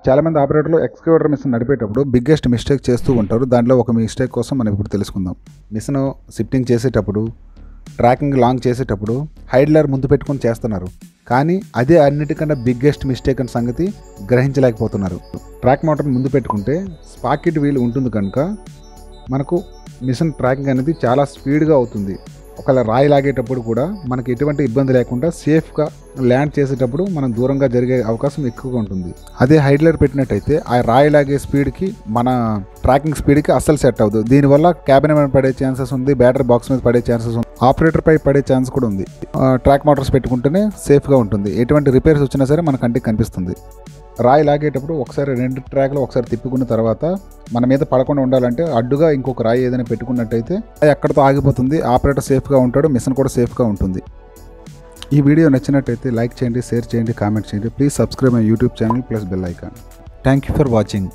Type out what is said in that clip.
చాలామంది ఆపరేటర్లు excavator machine నడిపేటప్పుడు బిగ్గెస్ట్ మిస్టేక్ చేస్తూ ఉంటారు. దాంట్లో ఒక మిస్టేక్ కోసం మనం ఇప్పుడు తెలుసుకుందాం. మిషన్ షిఫ్టింగ్ చేసేటప్పుడు, ట్రాకింగ్ లాంగ్ చేసేటప్పుడు హైడ్లర్ ముందు పెట్టుకొని చేస్తున్నారు. కానీ అదే అన్నిటికన్నా బిగ్గెస్ట్ మిస్టేక్ అనే సంగతి గ్రహించలేకపోతున్నారు. ట్రాక్ మోటార్ని ముందు పెట్టుకుంటే స్పాకెట్ వీల్ ఉంటుంది కనుక మనకు మిషన్ ట్రాకింగ్ అనేది చాలా స్పీడ్గా అవుతుంది. ఒకవేళ రాయి లాగేటప్పుడు కూడా మనకి ఎటువంటి ఇబ్బంది లేకుండా సేఫ్గా ల్యాండ్ చేసేటప్పుడు మనం దూరంగా జరిగే అవకాశం ఎక్కువగా ఉంటుంది. అదే హైడ్లర్ పెట్టినట్టయితే ఆ రాయి లాగే స్పీడ్కి మన ట్రాకింగ్ స్పీడ్కి అస్సలు సెట్ అవ్వదు. దీనివల్ల క్యాబిన్ మీద పడే ఛాన్సెస్ ఉంది, బ్యాటరీ బాక్స్ మీద పడే ఛాన్సెస్ ఉంది, ఆపరేటర్ పై పడే ఛాన్స్ కూడా ఉంది. ట్రాక్ మోటార్స్ పెట్టుకుంటేనే సేఫ్గా ఉంటుంది. ఎటువంటి రిపేర్స్ వచ్చినా సరే మన కంటికి కనిపిస్తుంది. రాయి లాగేటప్పుడు ఒకసారి 2 ట్రాక్లు ఒకసారి తిప్పుకున్న తర్వాత మన మీద పడకుండా ఉండాలంటే అడ్డుగా ఇంకొక రాయి ఏదైనా పెట్టుకున్నట్టయితే అది అక్కడితో ఆగిపోతుంది. ఆపరేటర్ సేఫ్గా ఉంటాడు, మిషన్ కూడా సేఫ్గా ఉంటుంది. ఈ వీడియో నచ్చినట్టయితే లైక్ చేయండి, షేర్ చేయండి, కామెంట్ చేయండి. Please subscribe my YouTube channel plus bell icon. Thank you for watching.